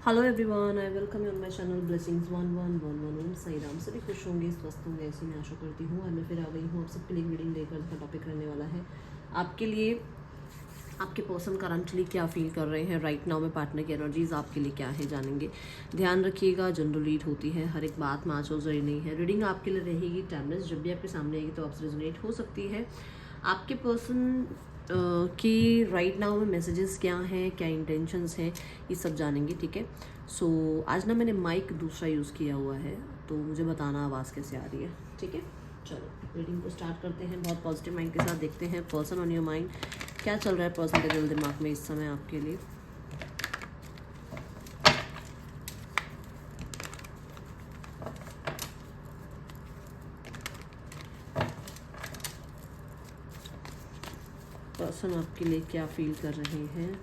Hello everyone, I welcome you on my channel blessings 1111। ओम साई राम। सभी खुश होंगे, स्वस्थ होंगे, ऐसी मैं आशा करती हूँ। और मैं फिर आ गई हूँ आप सबके लिए रीडिंग लेकर। इसका टॉपिक रहने वाला है आपके लिए आपके पर्सन करंटली क्या फील कर रहे हैं राइट नाउ में। पार्टनर की एनर्जीज आपके लिए क्या है जानेंगे। ध्यान रखिएगा, जनरल रीड होती है, हर एक बात मैच हो जरूरी नहीं है। रीडिंग आपके लिए रहेगी टाइमलेस, जब भी आपके सामने आएगी तो आपसे रेजोनेट हो सकती है। आपके पर्सन कि राइट नाउ में मैसेजेस क्या हैं, क्या इंटेंशंस हैं, ये सब जानेंगे। ठीक है। सो आज ना मैंने माइक दूसरा यूज़ किया हुआ है, तो मुझे बताना आवाज़ कैसे आ रही है। ठीक है, चलो रीडिंग को स्टार्ट करते हैं। बहुत पॉजिटिव माइंड के साथ देखते हैं पर्सन ऑन योर माइंड क्या चल रहा है पर्सन के दिल दिमाग में इस समय आपके लिए। पर्सन आपके लिए क्या फील कर रहे हैं।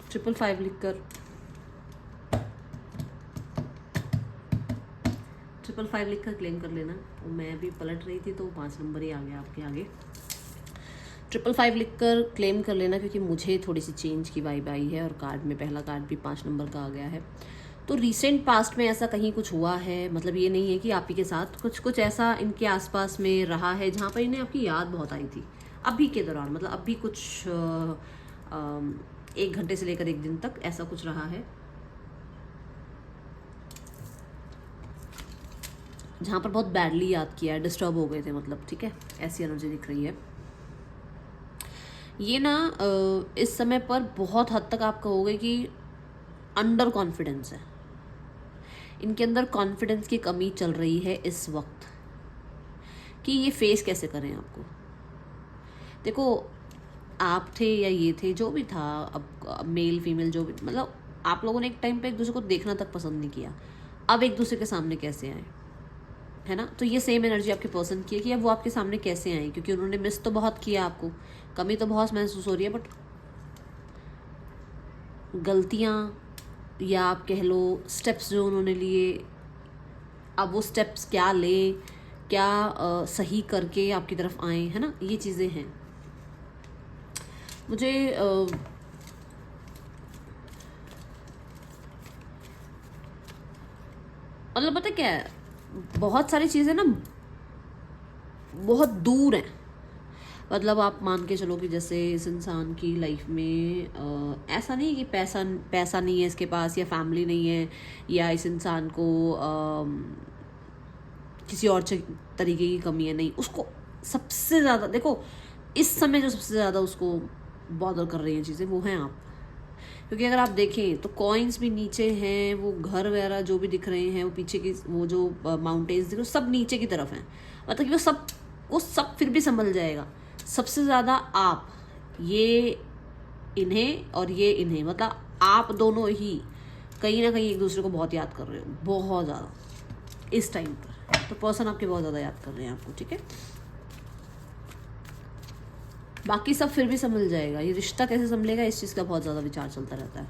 ट्रिपल फाइव लिखकर क्लेम कर लेना। और मैं भी पलट रही थी तो 5 नंबर ही आ गया आपके आगे। 555 लिखकर क्लेम कर लेना, क्योंकि मुझे थोड़ी सी चेंज की वाइब आई है और कार्ड में पहला कार्ड भी 5 नंबर का आ गया है। तो रिसेंट पास्ट में ऐसा कहीं कुछ हुआ है, मतलब ये नहीं है कि आप ही के साथ कुछ ऐसा इनके आसपास में रहा है जहाँ पर इन्हें आपकी याद बहुत आई थी अभी के दौरान। मतलब अभी कुछ 1 घंटे से लेकर 1 दिन तक ऐसा कुछ रहा है जहाँ पर बहुत बैडली याद किया है, डिस्टर्ब हो गए थे मतलब। ठीक है, ऐसी एनर्जी दिख रही है। ये ना इस समय पर बहुत हद तक आप कहोगे कि अंडर कॉन्फिडेंस है इनके अंदर। कॉन्फिडेंस की कमी चल रही है इस वक्त कि ये फेस कैसे करें आपको। देखो, आप थे या ये थे, जो भी था, अब मेल फीमेल जो भी, मतलब आप लोगों ने एक टाइम पे एक दूसरे को देखना तक पसंद नहीं किया। अब एक दूसरे के सामने कैसे आए, है ना। तो ये सेम एनर्जी आपके पर्सन की है कि अब वो आपके सामने कैसे आए, क्योंकि उन्होंने मिस तो बहुत किया आपको, कमी तो बहुत महसूस हो रही है, बट गलतियाँ या आप कह लो स्टेप्स जो उन्होंने लिए, अब वो स्टेप्स क्या ले, क्या सही करके आपकी तरफ आए, है ना। ये चीज़ें हैं। मुझे मतलब पता क्या है, बहुत सारी चीज़ें ना बहुत दूर हैं। मतलब आप मान के चलो कि जैसे इस इंसान की लाइफ में ऐसा नहीं है कि पैसा नहीं है इसके पास, या फैमिली नहीं है, या इस इंसान को किसी और तरीके की कमी है। नहीं, उसको सबसे ज़्यादा, देखो इस समय जो सबसे ज़्यादा उसको बॉदर कर रही हैं चीज़ें, वो हैं आप। क्योंकि अगर आप देखें तो कॉइन्स भी नीचे हैं, वो घर वगैरह जो भी दिख रहे हैं, वो पीछे की वो जो माउंटेन्स दिख रहे हैं, सब नीचे की तरफ हैं। मतलब कि वो सब फिर भी संभल जाएगा। सबसे ज़्यादा आप, ये इन्हें और ये इन्हें, मतलब आप दोनों ही कहीं ना कहीं एक दूसरे को बहुत याद कर रहे हो, बहुत ज़्यादा इस टाइम पर। तो पर्सन आपके बहुत ज़्यादा याद कर रहे हैं आपको। ठीक है, बाकी सब फिर भी संभल जाएगा। ये रिश्ता कैसे संभलेगा, इस चीज़ का बहुत ज़्यादा विचार चलता रहता है।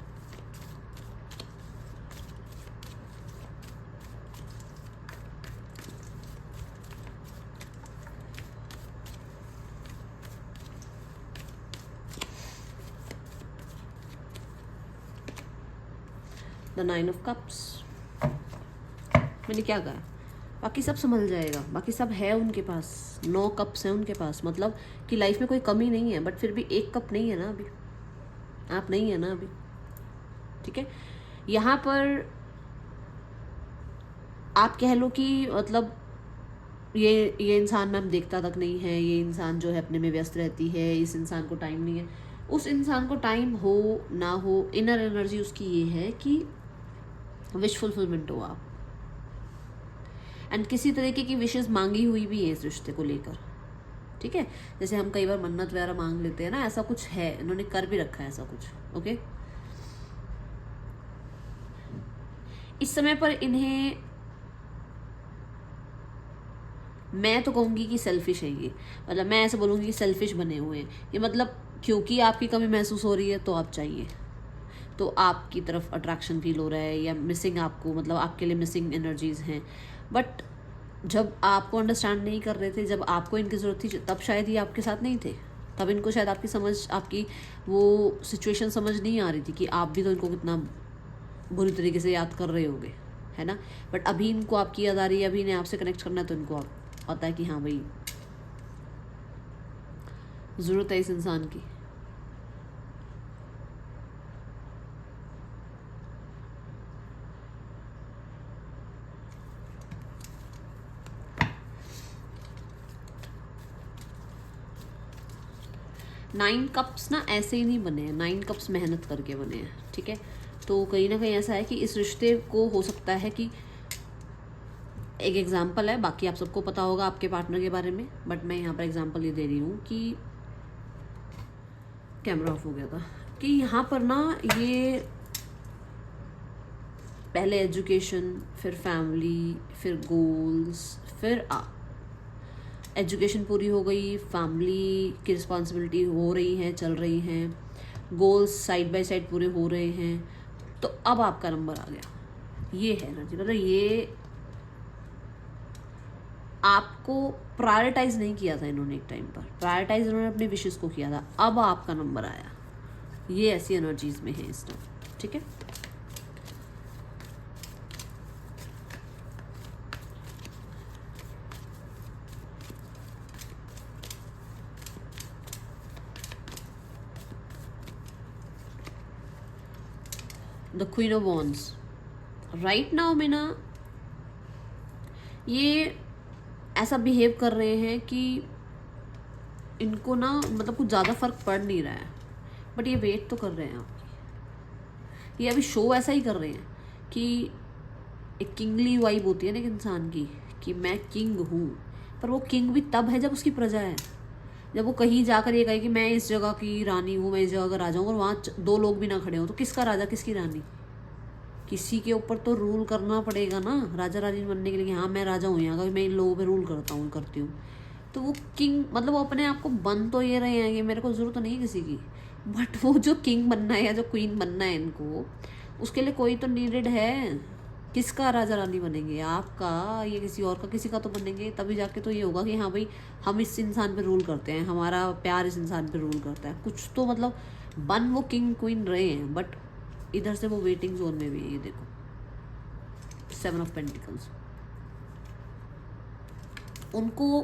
द 9 ऑफ कप्स, मैंने क्या कहा, बाकी सब संभल जाएगा, बाकी सब है उनके पास। 9 कप्स हैं उनके पास, मतलब कि लाइफ में कोई कमी नहीं है, बट फिर भी 1 कप नहीं है ना अभी, आप नहीं है ना अभी। ठीक है, यहाँ पर आप कह लो कि मतलब ये इंसान मैम देखता तक नहीं है, ये इंसान जो है अपने में व्यस्त रहती है, इस इंसान को टाइम नहीं है। उस इंसान को टाइम हो ना हो, इनर एनर्जी उसकी ये है कि विश फुलफिलमेंट हो आप, एंड किसी तरीके की विशेष मांगी हुई भी है इस रिश्ते को लेकर। ठीक है, जैसे हम कई बार मन्नत वगैरह मांग लेते हैं ना, ऐसा कुछ है, इन्होंने कर भी रखा है ऐसा कुछ। ओके, इस समय पर इन्हें, मैं तो कहूँगी कि सेल्फिश है ये, मतलब मैं ऐसे बोलूँगी कि सेल्फिश बने हुए हैं ये। मतलब क्योंकि आपकी कमी महसूस हो रही है तो आप चाहिए, तो आपकी तरफ अट्रैक्शन फील हो रहा है, या मिसिंग आपको, मतलब आपके लिए मिसिंग एनर्जीज़ हैं। बट जब आपको अंडरस्टैंड नहीं कर रहे थे, जब आपको इनकी ज़रूरत थी, तब शायद ये आपके साथ नहीं थे। तब इनको शायद आपकी वो सिचुएशन समझ नहीं आ रही थी कि आप भी तो इनको कितना बुरी तरीके से याद कर रहे होगे, है ना। बट अभी इनको आपकी याद आ रही है, अभी इन्हें आपसे कनेक्ट करना है, तो इनको पता है कि हाँ भाई ज़रूरत है इस इंसान की। नाइन कप्स ना ऐसे ही नहीं बने हैं, 9 कप्स मेहनत करके बने हैं, ठीक है। तो कहीं ना कहीं ऐसा है कि इस रिश्ते को हो सकता है कि एक एग्जाम्पल है, बाकी आप सबको पता होगा आपके पार्टनर के बारे में, बट मैं यहाँ पर एग्जाम्पल ये दे रही हूँ कि कैमरा ऑफ हो गया था, कि यहाँ पर ना ये पहले एजुकेशन, फिर फैमिली, फिर गोल्स, फिर एजुकेशन पूरी हो गई, फैमिली की रिस्पॉन्सिबिलिटी हो रही हैं, चल रही हैं, गोल्स साइड बाय साइड पूरे हो रहे हैं, तो अब आपका नंबर आ गया। ये है ना जी, मतलब ये आपको प्रायोरिटाइज नहीं किया था इन्होंने, एक टाइम पर प्रायोरिटाइज इन्होंने अपने विशेष को किया था, अब आपका नंबर आया। ये ऐसी एनर्जीज में है इस टाइम, ठीक है। The queen of wands right now में ना ये ऐसा बिहेव कर रहे हैं कि इनको ना मतलब कुछ ज़्यादा फर्क पड़ नहीं रहा है, बट ये वेट तो कर रहे हैं आपकी। ये अभी शो ऐसा ही कर रहे हैं कि एक किंगली वाइब होती है ना एक इंसान की, कि मैं किंग हूँ, पर वो किंग भी तब है जब उसकी प्रजा है। जब वो कहीं जाकर ये कहे कि मैं इस जगह की रानी हूँ, मैं इस जगह का राजा हूँ, और वहाँ 2 लोग भी ना खड़े हों, तो किसका राजा किसकी रानी? किसी के ऊपर तो रूल करना पड़ेगा ना, राजा रानी बनने के लिए कि हाँ मैं राजा हूँ यहाँ का, मैं इन लोगों पे रूल करती हूँ। तो वो किंग मतलब वो अपने आप को बन तो ये रहे हैं कि मेरे को ज़रूरत नहीं है किसी की, बट वो जो किंग बनना है या जो क्वीन बनना है इनको, उसके लिए कोई तो नीडेड है। किसका राजा रानी बनेंगे? आपका या किसी और का? किसी का तो बनेंगे, तभी जाके तो ये होगा कि हाँ भाई हम इस इंसान पे रूल करते हैं, हमारा प्यार इस इंसान पे रूल करता है। कुछ तो मतलब बन वो किंग क्वीन रहे हैं, बट इधर से वो वेटिंग जोन में भी है। ये देखो 7 ऑफ पेंटिकल्स, उनको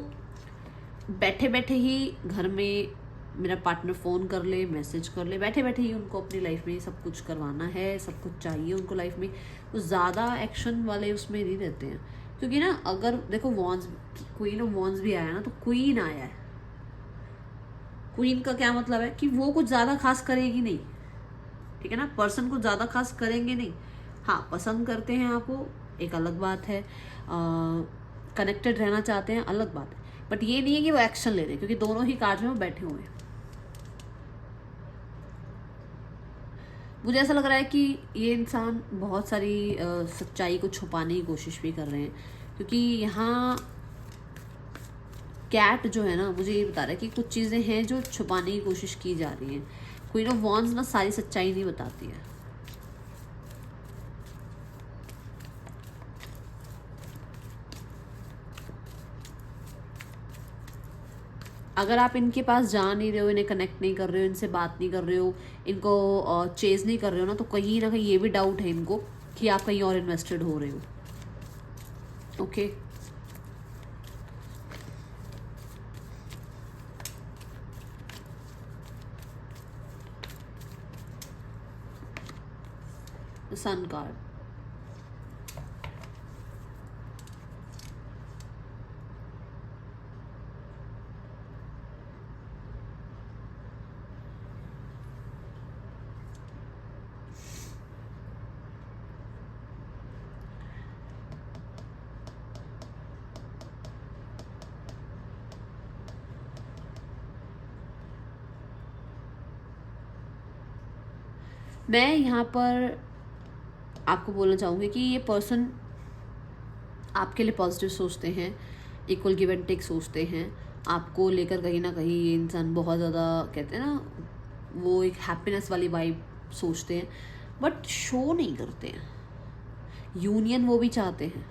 बैठे बैठे ही घर में मेरा पार्टनर फ़ोन कर ले, मैसेज कर ले, बैठे बैठे ही उनको अपनी लाइफ में सब कुछ करवाना है, सब कुछ चाहिए उनको लाइफ में। तो ज़्यादा एक्शन वाले उसमें नहीं रहते हैं, क्योंकि ना अगर देखो वॉन्स, क्वीन ऑफ वॉन्स भी आया ना, तो क्वीन आया है। क्वीन का क्या मतलब है कि वो कुछ ज़्यादा खास करेगी नहीं, ठीक है ना। पर्सन को ज़्यादा खास करेंगे नहीं, हाँ पसंद करते हैं आपको, एक अलग बात है, कनेक्टेड रहना चाहते हैं, अलग बात है, बट ये नहीं है कि वो एक्शन ले रहे हैं, क्योंकि दोनों ही कार्ड में वो बैठे हुए हैं। मुझे ऐसा लग रहा है कि ये इंसान बहुत सारी सच्चाई को छुपाने की कोशिश भी कर रहे हैं, क्योंकि यहाँ कैट जो है ना, मुझे ये बता रहा है कि कुछ चीज़ें हैं जो छुपाने की कोशिश की जा रही हैं। क्वीन ऑफ वॉन्ड्स ना सारी सच्चाई नहीं बताती है। अगर आप इनके पास जा नहीं रहे हो, इन्हें कनेक्ट नहीं कर रहे हो, इनसे बात नहीं कर रहे हो, इनको चेज नहीं कर रहे हो ना, तो कहीं ना कहीं ये भी डाउट है इनको कि आप कहीं और इन्वेस्टेड हो रहे हो। ओके सन कार्ड, मैं यहाँ पर आपको बोलना चाहूँगी कि ये पर्सन आपके लिए पॉजिटिव सोचते हैं, इक्वल गिव एंड टेक सोचते हैं, आपको लेकर कहीं ना कहीं ये इंसान बहुत ज़्यादा कहते हैं ना, वो एक हैप्पीनेस वाली वाइब सोचते हैं, बट शो नहीं करते हैं। यूनियन वो भी चाहते हैं,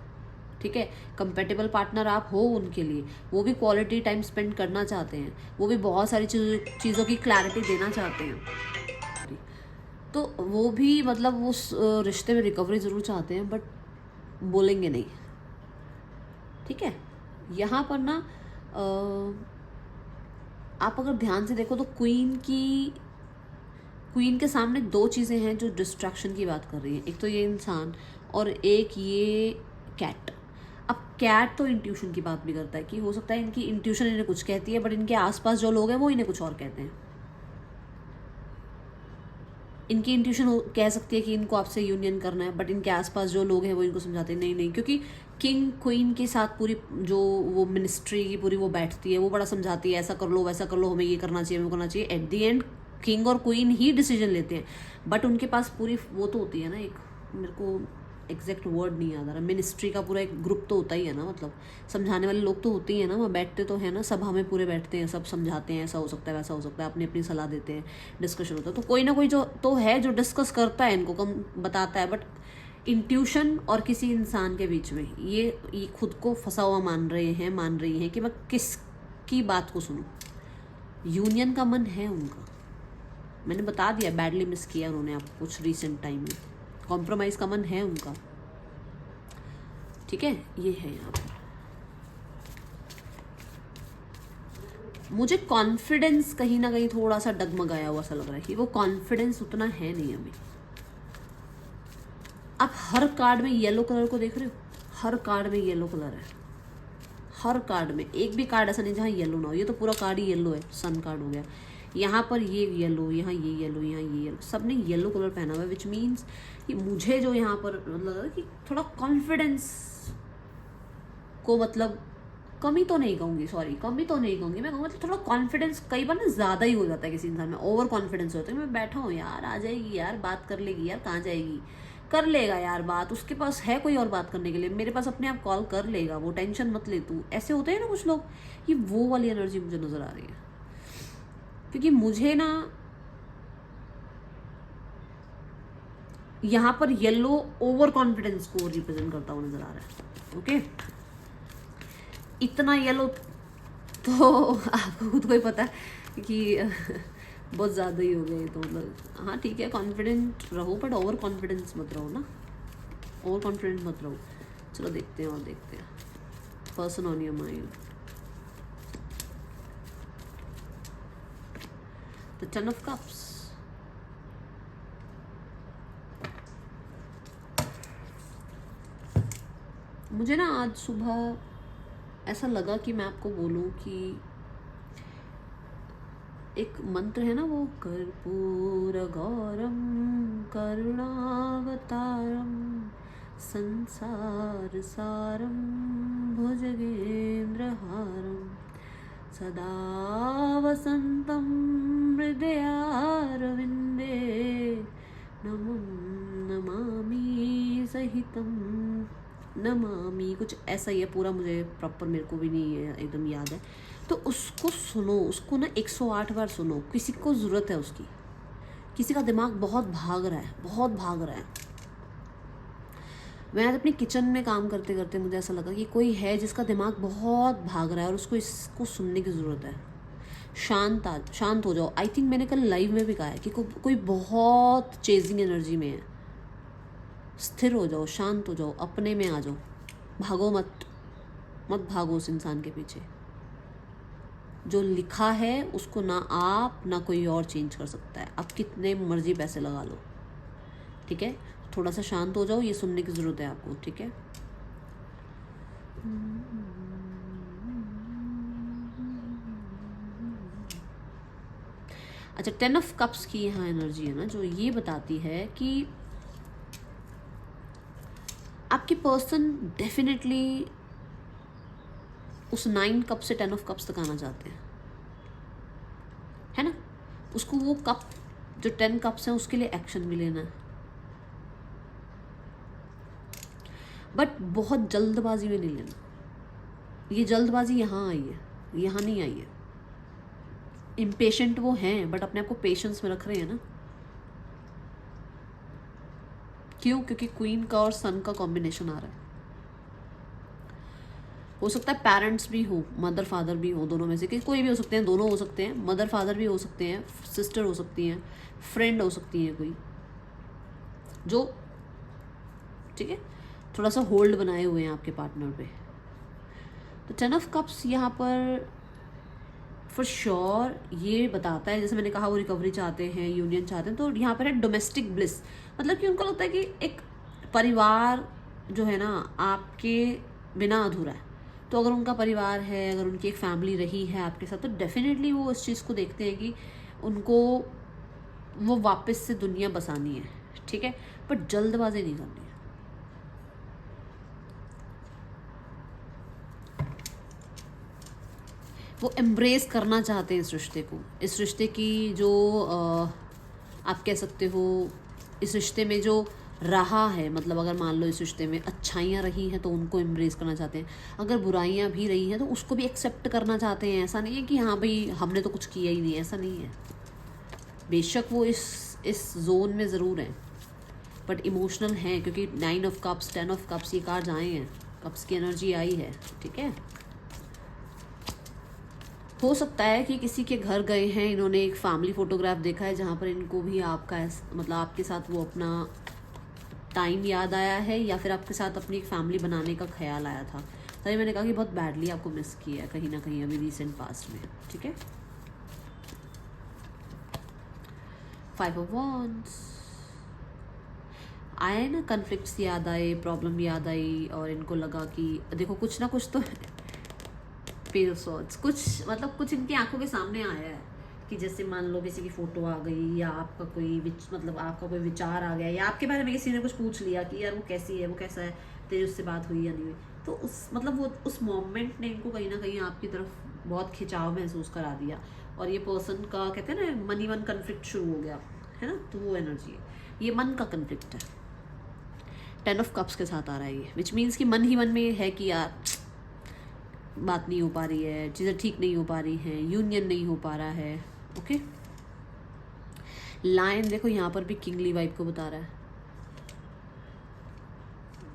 ठीक है, कंपेटेबल पार्टनर आप हो उनके लिए, वो भी क्वालिटी टाइम स्पेंड करना चाहते हैं, वो भी बहुत सारी चीज़ों की क्लैरिटी देना चाहते हैं, तो वो भी मतलब उस रिश्ते में रिकवरी ज़रूर चाहते हैं, बट बोलेंगे नहीं, ठीक है। यहाँ पर ना आप अगर ध्यान से देखो तो क्वीन के सामने दो चीज़ें हैं जो डिस्ट्रैक्शन की बात कर रही हैं, एक तो ये इंसान और एक ये कैट। अब कैट तो इंट्यूशन की बात भी करता है कि हो सकता है इनकी इंट्यूशन इन्हें कुछ कहती है, बट इनके आसपास जो लोग हैं वो इन्हें कुछ और कहते हैं। इनकी इंट्यूशन कह सकती है कि इनको आपसे यूनियन करना है, बट इनके आसपास जो लोग हैं वो इनको समझाते हैं नहीं नहीं, क्योंकि किंग क्वीन के साथ पूरी जो वो मिनिस्ट्री की पूरी वो बैठती है, वो बड़ा समझाती है ऐसा कर लो वैसा कर लो, हमें ये करना चाहिए, हमें करना चाहिए। एट दी एंड किंग और क्वीन ही डिसीजन लेते हैं, बट उनके पास पूरी वो तो होती है ना, एक मेरे को एग्जैक्ट वर्ड नहीं याद आ रहा, मिनिस्ट्री का पूरा एक ग्रुप तो होता ही है ना, मतलब समझाने वाले लोग तो होते ही है ना, वहाँ बैठते तो है ना, सब हमें पूरे बैठते हैं, सब समझाते हैं ऐसा हो सकता है वैसा हो सकता है, अपनी अपनी सलाह देते हैं, डिस्कशन होता है, तो कोई ना कोई जो तो है जो डिस्कस करता है, इनको कम बताता है। बट इंट्यूशन और किसी इंसान के बीच में ये खुद को फंसा हुआ मान रही हैं कि मैं किसकी बात को सुनूं। यूनियन का मन है उनका, मैंने बता दिया, बैडली मिस किया उन्होंने आपको कुछ रिसेंट टाइम में, कॉम्प्रोमाइज़ का मन है उनका, ठीक है। ये है यहाँ पर मुझे कॉन्फिडेंस कहीं ना कहीं थोड़ा सा डगमगाया हुआ सा लग रहा है कि वो कॉन्फिडेंस उतना है नहीं हमें। आप हर कार्ड में येलो कलर को देख रहे हो, हर कार्ड में येलो कलर है, हर कार्ड में, एक भी कार्ड ऐसा नहीं जहाँ येलो ना हो, ये तो पूरा कार्ड ही येलो है, सन कार्ड हो गया, यहाँ पर ये येलो, यहाँ ये येलो, यहाँ ये येलो, सब ने येलो कलर पहना हुआ है, विच मीन्स कि मुझे जो यहाँ पर मतलब कि थोड़ा कॉन्फिडेंस को मतलब कमी तो नहीं कहूँगी, सॉरी कमी तो नहीं कहूँगी, मैं कहूँगा थोड़ा कॉन्फिडेंस कई बार ना ज़्यादा ही हो जाता है किसी इंसान में, ओवर कॉन्फिडेंस होता है, मैं बैठा हूँ यार आ जाएगी यार, बात कर लेगी यार, कहाँ जाएगी, कर लेगा यार बात, उसके पास है कोई और बात करने के लिए, मेरे पास अपने आप कॉल कर लेगा वो, टेंशन मत ले तू, ऐसे होते हैं ना कुछ लोग, ये वो वाली एनर्जी मुझे नज़र आ रही है। क्योंकि मुझे ना यहाँ पर येलो ओवर कॉन्फिडेंस को रिप्रेजेंट करता हुआ नजर आ रहा है, ओके। इतना येलो तो आपको खुद को ही पता है कि बहुत ज़्यादा ही हो गए, तो मतलब हाँ ठीक है, कॉन्फिडेंट रहो बट ओवर कॉन्फिडेंस मत रहो ना, ओवर कॉन्फिडेंट मत रहो। चलो देखते हैं और देखते हैं, person on your mind, the 10 of cups. मुझे ना आज सुबह ऐसा लगा कि मैं आपको बोलूं कि एक मंत्र है ना वो, कर्पूर गौरम करुणावतारम संसार सारम भुजगेंद्रहारम सदा वसंतम हृदयारविंदे नमं नमामि सहितम नमामि, कुछ ऐसा ही है पूरा, मुझे प्रॉपर मेरे को भी नहीं है एकदम याद है। तो उसको सुनो, उसको ना 108 बार सुनो, किसी को ज़रूरत है उसकी, किसी का दिमाग बहुत भाग रहा है, बहुत भाग रहा है। मैं आज अपनी किचन में काम करते करते मुझे ऐसा लगा कि कोई है जिसका दिमाग बहुत भाग रहा है और उसको इसको सुनने की ज़रूरत है। शांत हो जाओ। आई थिंक मैंने कल लाइव में भी कहा है कि कोई बहुत चेजिंग एनर्जी में है, स्थिर हो जाओ, शांत हो जाओ, अपने में आ जाओ, भागो मत भागो उस इंसान के पीछे। जो लिखा है उसको ना आप ना कोई और चेंज कर सकता है, आप कितने मर्जी पैसे लगा लो, ठीक है। थोड़ा सा शांत हो जाओ, ये सुनने की ज़रूरत है आपको, ठीक है। अच्छा, 10 ऑफ कप्स की यहाँ एनर्जी है ना, जो ये बताती है कि आपके पर्सन डेफिनेटली उस 9 कप से 10 ऑफ कप्स तक आना चाहते हैं, है ना। उसको वो कप जो 10 कप्स हैं उसके लिए एक्शन भी लेना है, बट बहुत जल्दबाजी में नहीं लेना। ये जल्दबाजी यहाँ आई है, यहाँ नहीं आई है। इम्पेशेंट वो हैं बट अपने आप को पेशेंस में रख रहे हैं ना। क्यों? क्योंकि क्वीन का और सन का कॉम्बिनेशन आ रहा है। हो सकता है पेरेंट्स भी हो, मदर फादर भी हो, दोनों में से कि कोई भी हो सकते हैं, दोनों हो सकते हैं, मदर फादर भी हो सकते हैं, सिस्टर हो सकती हैं, फ्रेंड हो सकती है कोई, जो ठीक है थोड़ा सा होल्ड बनाए हुए हैं आपके पार्टनर पे। तो 10 ऑफ कप्स यहाँ पर फॉर श्योर ये बताता है, जैसे मैंने कहा वो रिकवरी चाहते हैं, यूनियन चाहते हैं, तो यहाँ पर है डोमेस्टिक ब्लिस, मतलब कि उनको लगता है कि एक परिवार जो है ना आपके बिना अधूरा है। तो अगर उनका परिवार है, अगर उनकी एक फैमिली रही है आपके साथ, तो डेफिनेटली वो इस चीज़ को देखते हैं कि उनको वो वापस से दुनिया बसानी है, ठीक है, बट जल्दबाजी नहीं करनी है। वो एम्ब्रेस करना चाहते हैं इस रिश्ते को, इस रिश्ते की जो आप कह सकते हो, इस रिश्ते में जो रहा है, मतलब अगर मान लो इस रिश्ते में अच्छाइयाँ रही हैं तो उनको एम्ब्रेस करना चाहते हैं, अगर बुराइयाँ भी रही हैं तो उसको भी एक्सेप्ट करना चाहते हैं। ऐसा नहीं है कि हाँ भाई हमने तो कुछ किया ही नहीं, ऐसा नहीं है। बेशक वो इस जोन में ज़रूर हैं, बट इमोशनल हैं, क्योंकि 9 ऑफ कप्स 10 ऑफ कप्स ये कार्ड्स आए हैं, कप्स की एनर्जी आई है, ठीक है। हो सकता है कि किसी के घर गए हैं, इन्होंने एक फैमिली फोटोग्राफ देखा है जहाँ पर इनको भी आपका मतलब आपके साथ वो अपना टाइम याद आया है, या फिर आपके साथ अपनी एक फैमिली बनाने का ख्याल आया था। तभी मैंने कहा कि बहुत बैडली आपको मिस किया है कहीं ना कहीं अभी रिसेंट पास्ट में, ठीक है। 5 ऑफ वॉन्ड्स आए ना, कन्फ्लिक्ट्स याद आए, प्रॉब्लम याद आई, और इनको लगा कि देखो कुछ ना कुछ तो पेज ऑफ सॉर्ड्स, कुछ मतलब कुछ इनकी आंखों के सामने आया है कि जैसे मान लो किसी की फोटो आ गई, या आपका कोई मतलब आपका कोई विचार आ गया, या आपके बारे में किसी ने कुछ पूछ लिया कि यार वो कैसी है, वो कैसा है, तेरी उससे बात हुई या नहीं हुई, तो उस मतलब वो उस मोमेंट ने इनको कहीं ना कहीं आपकी तरफ बहुत खिंचाव महसूस करा दिया, और ये पर्सन का कहते हैं ना मनी मन कन्फ्लिक्ट शुरू हो गया है ना, तो वो एनर्जी है, ये मन का कन्फ्लिक्ट है। 10 ऑफ कप्स के साथ आ रहा है ये, विच मीन्स कि मन ही मन में है कि यार बात नहीं हो पा रही है, चीज़ें ठीक नहीं हो पा रही हैं, यूनियन नहीं हो पा रहा है, ओके। लायन देखो यहाँ पर भी किंगली वाइब को बता रहा है,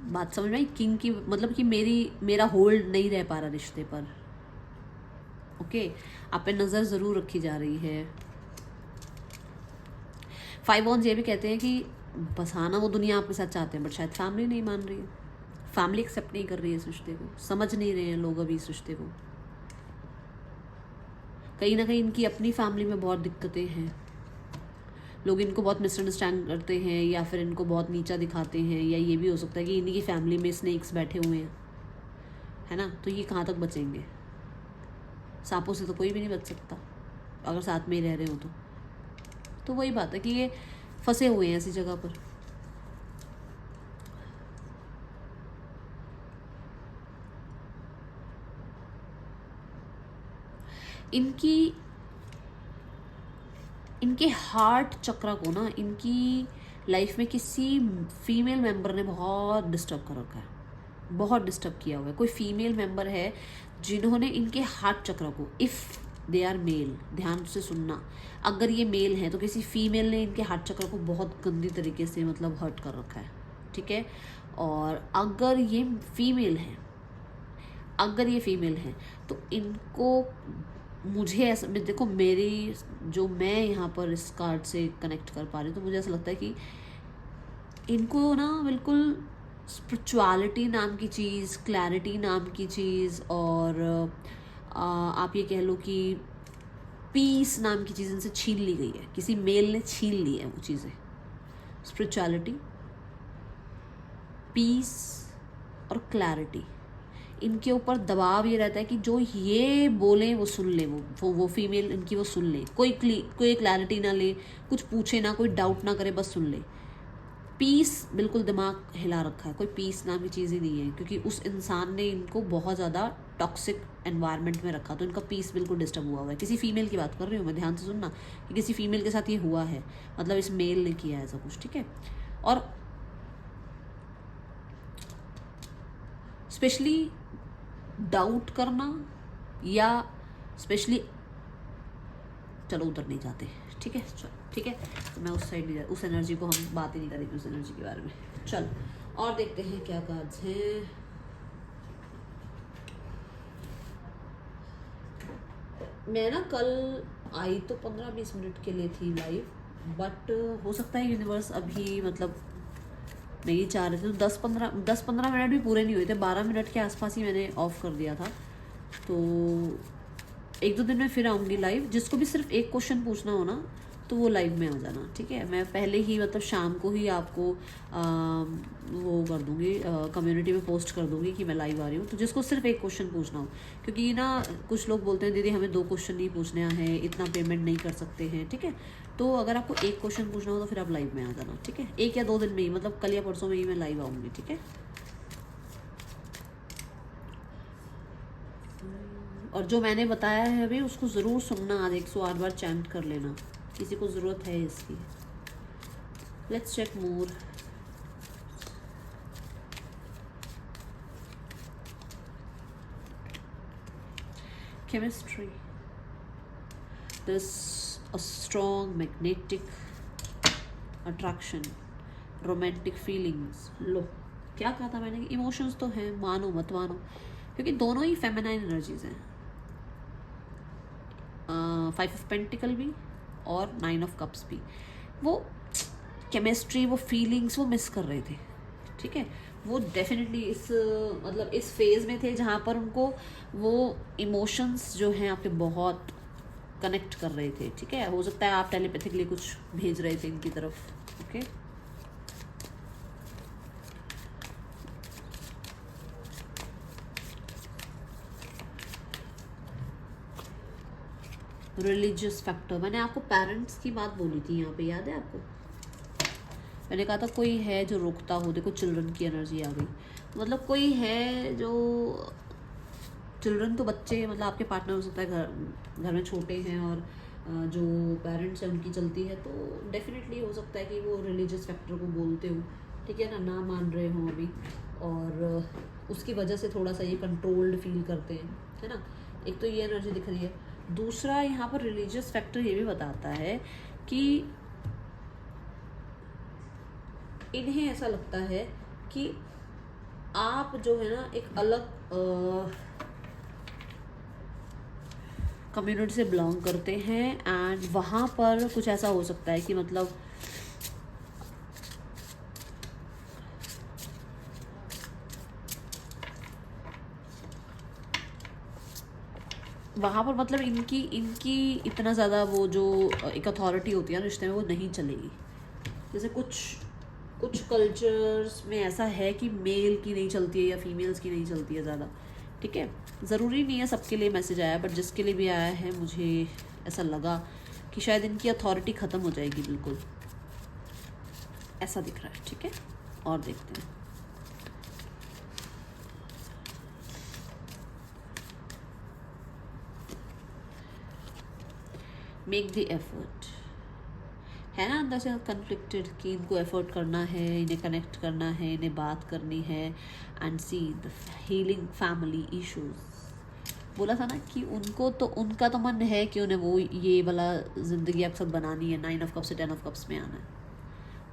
बात समझ में आई, किंग की मतलब कि मेरा होल्ड नहीं रह पा रहा रिश्ते पर, ओके, आप पे नज़र ज़रूर रखी जा रही है। 5 वॉन्ड्स ये भी कहते हैं कि बसाना वो दुनिया आपके साथ चाहते हैं, बट शायद फैमिली नहीं मान रही है, फैमिली एक्सेप्ट नहीं कर रही है इस रिश्ते को, समझ नहीं रहे हैं लोग अभी इस रिश्ते को, कहीं ना कहीं इनकी अपनी फैमिली में बहुत दिक्कतें हैं, लोग इनको बहुत मिसअंडरस्टैंड करते हैं, या फिर इनको बहुत नीचा दिखाते हैं, या ये भी हो सकता है कि इन्हीं की फैमिली में स्नेक्स बैठे हुए हैं, है ना, तो ये कहाँ तक बचेंगे, सांपों से तो कोई भी नहीं बच सकता अगर साथ में ही रह रहे हो तो वही बात है कि ये फंसे हुए हैं ऐसी जगह पर। इनके हार्ट चक्र को ना इनकी लाइफ में किसी फीमेल मेंबर ने बहुत डिस्टर्ब कर रखा है, बहुत डिस्टर्ब किया हुआ है। कोई फीमेल मेंबर है जिन्होंने इनके हार्ट चक्र को, इफ़ दे आर मेल, ध्यान से सुनना, अगर ये मेल है तो किसी फीमेल ने इनके हार्ट चक्र को बहुत गंदी तरीके से मतलब हर्ट कर रखा है, ठीक है। और अगर ये फीमेल है, अगर ये फीमेल है तो इनको, मुझे ऐसा देखो मेरी जो मैं यहाँ पर इस कार्ड से कनेक्ट कर पा रही हूँ, तो मुझे ऐसा लगता है कि इनको ना बिल्कुल स्पिरिचुअलिटी नाम की चीज़, क्लैरिटी नाम की चीज़, और आप ये कह लो कि पीस नाम की चीज़ इनसे छीन ली गई है, किसी मेल ने छीन ली है वो चीज़ें, स्पिरिचुअलिटी, पीस और क्लैरिटी। इनके ऊपर दबाव ये रहता है कि जो ये बोले वो सुन ले, वो फीमेल इनकी वो सुन ले, कोई क्लैरिटी ना ले, कुछ पूछे ना, कोई डाउट ना करे, बस सुन ले। पीस बिल्कुल दिमाग हिला रखा है, कोई पीस नाम की चीज़ ही नहीं है, क्योंकि उस इंसान ने इनको बहुत ज़्यादा टॉक्सिक एनवायरनमेंट में रखा, तो इनका पीस बिल्कुल डिस्टर्ब हुआ है। किसी फीमेल की बात कर रही हूँ मैं, ध्यान से सुनना, कि किसी फीमेल के साथ ये हुआ है, मतलब इस मेल ने किया है ऐसा कुछ, ठीक है। और स्पेशली डाउट करना, या स्पेशली, चलो उधर नहीं जाते, ठीक है, चलो। ठीक है, तो मैं उस साइड नहीं जा, उस एनर्जी को हम बात ही नहीं करेंगे उस एनर्जी के बारे में। चल और देखते हैं क्या कार्ड्स हैं। मैं ना कल आई तो 15-20 मिनट के लिए थी लाइव, बट हो सकता है यूनिवर्स अभी मतलब नहीं चाह रहे थे, तो 10-15 मिनट भी पूरे नहीं हुए थे, 12 मिनट के आसपास ही मैंने ऑफ कर दिया था। तो 1-2 दिन में फिर आऊँगी लाइव। जिसको भी सिर्फ एक क्वेश्चन पूछना हो ना तो वो लाइव में आ जाना, ठीक है। मैं पहले ही मतलब शाम को ही आपको वो कर दूँगी, कम्युनिटी में पोस्ट कर दूँगी कि मैं लाइव आ रही हूँ। तो जिसको सिर्फ एक क्वेश्चन पूछना हो, क्योंकि ना कुछ लोग बोलते हैं दीदी हमें 2 क्वेश्चन नहीं पूछने हैं, इतना पेमेंट नहीं कर सकते हैं, ठीक है। तो अगर आपको एक क्वेश्चन पूछना हो तो फिर आप लाइव में आ जाना, ठीक है। 1 या 2 दिन में ही, मतलब कल या परसों में ही मैं लाइव आऊँगी, ठीक है। और जो मैंने बताया है अभी उसको ज़रूर सुनना, आज 108 बार चैंट कर लेना, किसी को ज़रूरत है इसकी। Let's check more. Chemistry, this a strong magnetic attraction, romantic feelings. लो क्या कहा था मैंने, इमोशंस तो हैं, मानो मत मानो, क्योंकि दोनों ही फेमिनाइन एनर्जीज हैं। 5 ऑफ पेंटिकल भी और 9 ऑफ कप्स भी। वो केमिस्ट्री, वो फीलिंग्स वो मिस कर रहे थे, ठीक है। वो डेफिनेटली इस मतलब इस फेज़ में थे जहाँ पर उनको वो इमोशंस जो हैं आपके बहुत कनेक्ट कर रहे थे, ठीक है। हो सकता है आप टेलीपैथिकली कुछ भेज रहे थे इनकी तरफ, ओके। रिलीजियस फैक्टर, मैंने आपको पेरेंट्स की बात बोली थी यहाँ पे, याद है आपको। मैंने कहा था कोई है जो रोकता हो, देखो चिल्ड्रन की एनर्जी आ गई। मतलब कोई है जो, चिल्ड्रन तो बच्चे मतलब आपके पार्टनर हो सकता है, घर में छोटे हैं और जो पेरेंट्स हैं उनकी चलती है, तो डेफिनेटली हो सकता है कि वो रिलीजियस फैक्टर को बोलते हो, ठीक है ना मान रहे हो अभी, और उसकी वजह से थोड़ा सा ये कंट्रोल्ड फील करते हैं, है ना। एक तो ये एनर्जी दिख रही है। दूसरा यहाँ पर रिलीजियस फैक्टर ये भी बताता है कि इन्हें ऐसा लगता है कि आप जो है ना एक अलग कम्युनिटी से बिलोंग करते हैं, एंड वहाँ पर कुछ ऐसा हो सकता है कि मतलब वहाँ पर मतलब इनकी इतना ज़्यादा वो जो एक अथॉरिटी होती है ना रिश्ते में, वो नहीं चलेगी। जैसे कुछ कल्चर्स में ऐसा है कि मेल की नहीं चलती है या फीमेल्स की नहीं चलती है ज़्यादा, ठीक है। ज़रूरी नहीं है सबके लिए मैसेज आया, बट जिसके लिए भी आया है मुझे ऐसा लगा कि शायद इनकी अथॉरिटी ख़त्म हो जाएगी, बिल्कुल ऐसा दिख रहा है, ठीक है। और देखते हैं। मेक द एफर्ट, है ना अंदर से कन्फ्लिक्टेड कि इनको एफर्ट करना है, इन्हें कनेक्ट करना है, इन्हें बात करनी है, and see the healing family issues. बोला था ना कि उनका तो मन है कि उन्हें वो ये वाला ज़िंदगी आपके साथ बनानी है, 9 ऑफ कप्स से 10 ऑफ कप्स में आना है,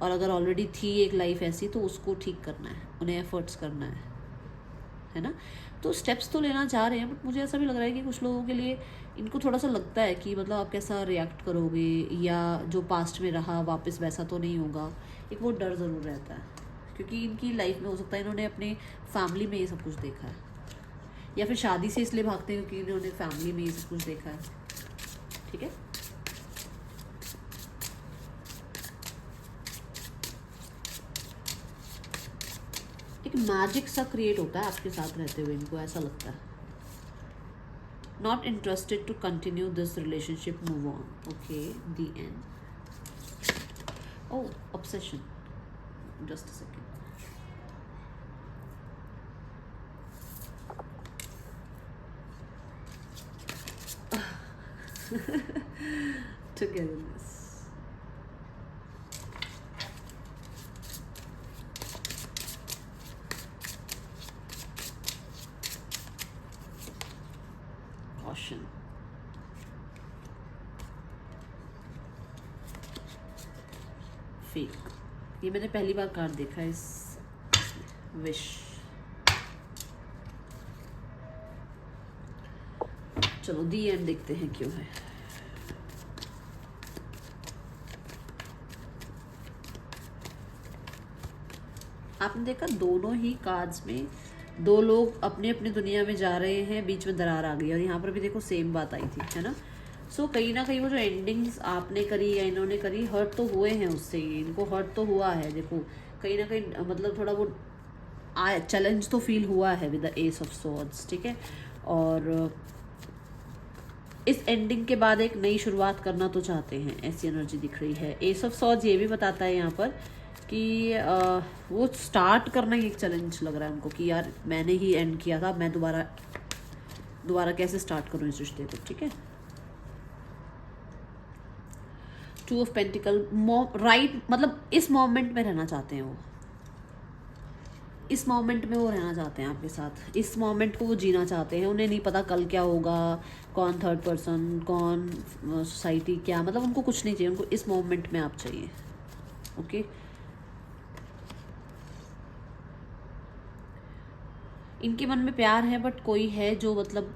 और अगर ऑलरेडी थी एक लाइफ ऐसी तो उसको ठीक करना है, उन्हें एफर्ट्स करना है ना। तो स्टेप्स तो लेना चाह रहे हैं, बट मुझे ऐसा भी लग रहा है कि कुछ लोगों के लिए इनको थोड़ा सा लगता है कि मतलब आप कैसा रिएक्ट करोगे, या जो पास्ट में रहा वापस वैसा तो नहीं होगा, एक वो डर ज़रूर रहता है। क्योंकि इनकी लाइफ में हो सकता है इन्होंने अपने फैमिली में ये सब कुछ देखा है, या फिर शादी से इसलिए भागते हैं क्योंकि इन्होंने फैमिली में ये सब कुछ देखा है, ठीक है। एक मैजिक सा क्रिएट होता है आपके साथ रहते हुए, इनको ऐसा लगता है। Not interested to continue this relationship, move on. Okay, the end. Oh, obsession. Just a second. Togetherness. Caution. Fake. ये मैंने पहली बार कार्ड देखा है इस विश। चलो दी एंड देखते हैं क्यों है। आपने देखा दोनों ही कार्ड्स में दो लोग अपनी अपनी दुनिया में जा रहे हैं, बीच में दरार आ गई, और यहाँ पर भी देखो सेम बात आई थी, है ना। सो कहीं ना कहीं वो जो एंडिंग्स आपने करी या इन्होंने करी, हर्ट तो हुए हैं उससे, इनको हर्ट तो हुआ है। देखो कहीं ना कहीं मतलब थोड़ा वो चैलेंज तो फील हुआ है with the S of swords, ठीक है। और इस एंडिंग के बाद एक नई शुरुआत करना तो चाहते हैं, ऐसी एनर्जी दिख रही है। एस ऑफ सॉर्ड्स ये भी बताता है यहाँ पर कि वो स्टार्ट करना ही एक चैलेंज लग रहा है उनको, कि यार मैंने ही एंड किया था, मैं दोबारा कैसे स्टार्ट करूँ इस रिश्ते को, ठीक है। टू ऑफ पेंटिकल, राइट, मतलब इस मोमेंट में रहना चाहते हैं वो, इस मोमेंट में वो रहना चाहते हैं आपके साथ, इस मोमेंट को वो जीना चाहते हैं। उन्हें नहीं पता कल क्या होगा, कौन थर्ड पर्सन, कौन सोसाइटी, क्या, मतलब उनको कुछ नहीं चाहिए, उनको इस मोमेंट में आप चाहिए, ओके। इनके मन में प्यार है, बट कोई है जो मतलब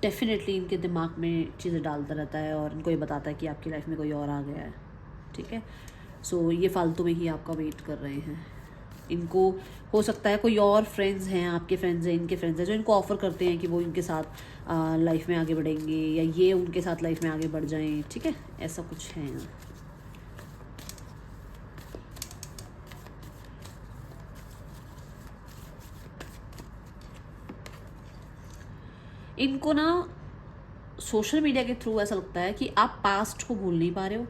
डेफिनेटली इनके दिमाग में चीज़ें डालता रहता है और इनको ये बताता है कि आपकी लाइफ में कोई और आ गया है, ठीक है। सो ये फालतू में ही आपका वेट कर रहे हैं। इनको हो सकता है कोई और फ्रेंड्स हैं, आपके फ्रेंड्स हैं, इनके फ्रेंड्स हैं, जो इनको ऑफ़र करते हैं कि वो इनके साथ लाइफ में आगे बढ़ेंगे या ये उनके साथ लाइफ में आगे बढ़ जाएं, ठीक है, ऐसा कुछ है यहाँ। इनको ना सोशल मीडिया के थ्रू ऐसा लगता है कि आप पास्ट को भूल नहीं पा रहे हो,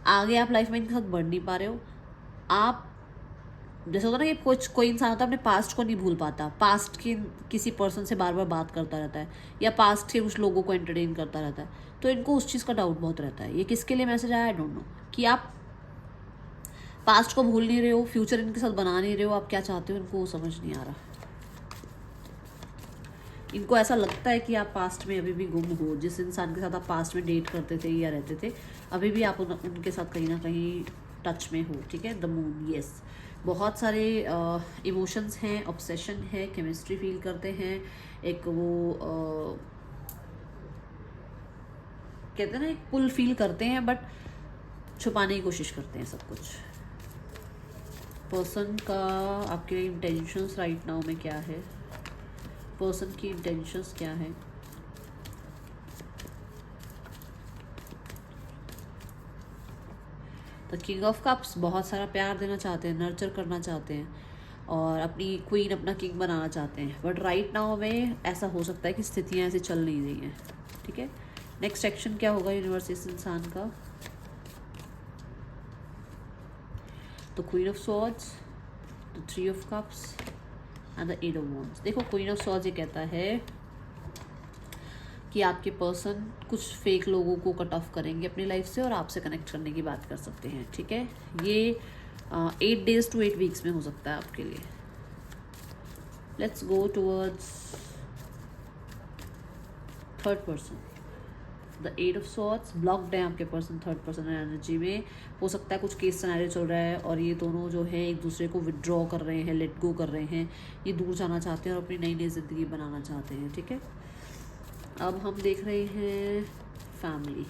आगे आप लाइफ में इनके साथ बढ़ नहीं पा रहे हो। आप जैसे होता है ना कि कोई इंसान होता है अपने पास्ट को नहीं भूल पाता, पास्ट की किसी पर्सन से बार बार बात करता रहता है या पास्ट के कुछ लोगों को एंटरटेन करता रहता है, तो इनको उस चीज़ का डाउट बहुत रहता है। ये किसके लिए मैसेज आया, आई डोंट नो, कि आप पास्ट को भूल नहीं रहे हो, फ्यूचर इनके साथ बना नहीं रहे हो, आप क्या चाहते हो इनको वो समझ नहीं आ रहा। इनको ऐसा लगता है कि आप पास्ट में अभी भी गुम हो, जिस इंसान के साथ आप पास्ट में डेट करते थे या रहते थे, अभी भी आप उनके साथ कहीं ना कहीं टच में हो, ठीक है। द मून, यस, बहुत सारे इमोशंस हैं, ऑब्सेशन है, केमिस्ट्री फील करते हैं, एक वो कहते हैं ना, एक पुल फील करते हैं, बट छुपाने की कोशिश करते हैं सब कुछ। पर्सन का आपके इंटेंशंस राइट नाउ में क्या है, पर्सन की इंटेंशंस क्या है। द किंग ऑफ कप्स बहुत सारा प्यार देना चाहते हैं, नर्चर करना चाहते हैं और अपनी क्वीन, अपना किंग बनाना चाहते हैं, बट राइट नाउ में ऐसा हो सकता है कि स्थितियां ऐसे चल नहीं रही हैं, ठीक है। नेक्स्ट एक्शन क्या होगा यूनिवर्स इस इंसान का, the queen of swords, the three of cups and the eight of wands. देखो क्वीन ऑफ सॉर्ड्स ये कहता है कि आपके पर्सन कुछ फेक लोगों को कट ऑफ करेंगे अपनी लाइफ से और आपसे कनेक्ट करने की बात कर सकते हैं, ठीक है। ये 8 days to 8 weeks में हो सकता है आपके लिए। Let's go towards third person, the eight of swords. Blocked है आपके पर्सन थर्ड पर्सन एनर्जी में, हो सकता है कुछ केस सिनेरियो चल रहा है और ये दोनों जो है एक दूसरे को विड्रॉ कर रहे हैं, लेट गो कर रहे हैं, ये दूर जाना चाहते हैं और अपनी नई नई ज़िंदगी बनाना चाहते हैं, ठीक है। अब हम देख रहे हैं फैमिली।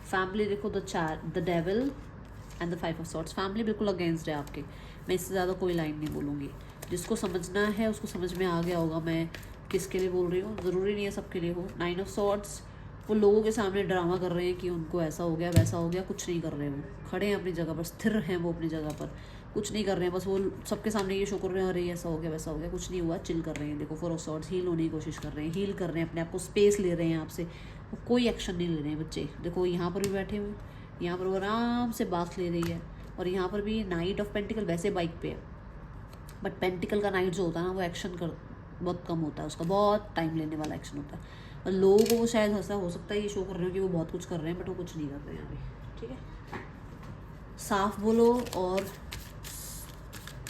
फैमिली देखो, the devil and the 5 of swords। Family बिल्कुल अगेंस्ट है आपके, मैं इससे ज़्यादा कोई लाइन नहीं बोलूँगी। जिसको समझना है उसको समझ में आ गया होगा मैं किसके लिए बोल रही हूँ, ज़रूरी नहीं है सबके लिए हो। 9 of swords, वो लोगों के सामने ड्रामा कर रहे हैं कि उनको ऐसा हो गया वैसा हो गया, कुछ नहीं कर रहे हैं, वो खड़े हैं अपनी जगह पर, स्थिर हैं वो अपनी जगह पर, कुछ नहीं कर रहे हैं, बस वो सबके सामने ये शो कर रहे हैं, अरे ऐसा हो गया वैसा हो गया, कुछ नहीं हुआ, चिल कर रहे हैं। देखो 4 of swords, हील होने की कोशिश कर रहे हैं, हील कर रहे हैं, अपने आप को स्पेस ले रहे हैं आपसे, वो कोई एक्शन नहीं ले रहे हैं बच्चे। देखो यहाँ पर भी बैठे हुए, यहाँ पर वो आराम से बात ले रही है, और यहाँ पर भी नाइट ऑफ पेंटिकल वैसे बाइक पे है, बट पेंटिकल का नाइट जो होता है ना, वो एक्शन कर बहुत कम होता है, उसका बहुत टाइम लेने वाला एक्शन होता है। और लोगों को वो शायद ऐसा हो सकता है ये शो कर रहे हो कि वो बहुत कुछ कर रहे हैं, बट वो कुछ नहीं कर रहे हैं अभी, ठीक है। साफ बोलो और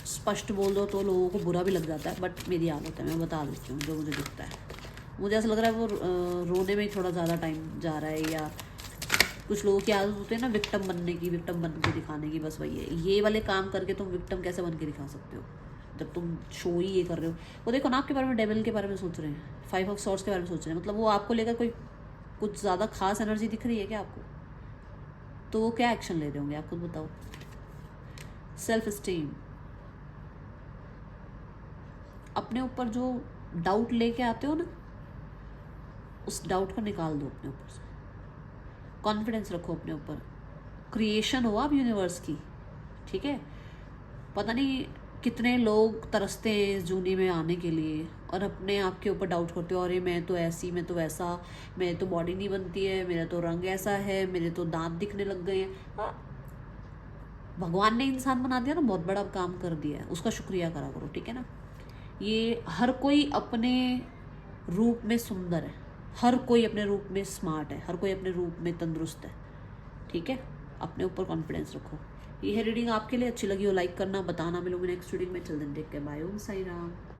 स्पष्ट बोल दो तो लोगों को बुरा भी लग जाता है, बट मेरी आदत है, मैं बता देती हूँ जो मुझे दिखता है। मुझे ऐसा लग रहा है वो रोने में ही थोड़ा ज़्यादा टाइम जा रहा है, या कुछ लोगों की आदत होती है ना विक्टिम बनने की, विक्टिम बन के दिखाने की, बस वही है। ये वाले काम करके तुम विक्टिम कैसे बन के दिखा सकते हो जब तुम शो ही ये कर रहे हो। वो देखो ना आपके बारे में, डेविल के बारे में सोच रहे हैं, 5 ऑफ सॉर्ड्स के बारे में सोच रहे हैं, मतलब वो आपको लेकर कोई कुछ ज़्यादा खास एनर्जी दिख रही है क्या आपको? तो वो क्या एक्शन ले रहे होंगे आप खुद बताओ। सेल्फ स्टीम, अपने ऊपर जो डाउट लेके आते हो ना, उस डाउट को निकाल दो अपने ऊपर से। कॉन्फिडेंस रखो अपने ऊपर। क्रिएशन हो आप यूनिवर्स की, ठीक है। पता नहीं कितने लोग तरसते हैं इस जूनी में आने के लिए और अपने आप के ऊपर डाउट करते हो, अरे मैं तो ऐसी, मैं तो वैसा, मेरे तो बॉडी नहीं बनती है, मेरा तो रंग ऐसा है, मेरे तो दांत दिखने लग गए हैं। हाँ, भगवान ने इंसान बना दिया ना, बहुत बड़ा काम कर दिया है, उसका शुक्रिया करा करो, ठीक है ना। ये हर कोई अपने रूप में सुंदर है, हर कोई अपने रूप में स्मार्ट है, हर कोई अपने रूप में तंदुरुस्त है, ठीक है। अपने ऊपर कॉन्फिडेंस रखो। ये है रीडिंग आपके लिए। अच्छी लगी हो लाइक करना, बताना। मिलूंगी नेक्स्ट रीडिंग में। चल दिन टेक केयर, बाय। ओम साई राम।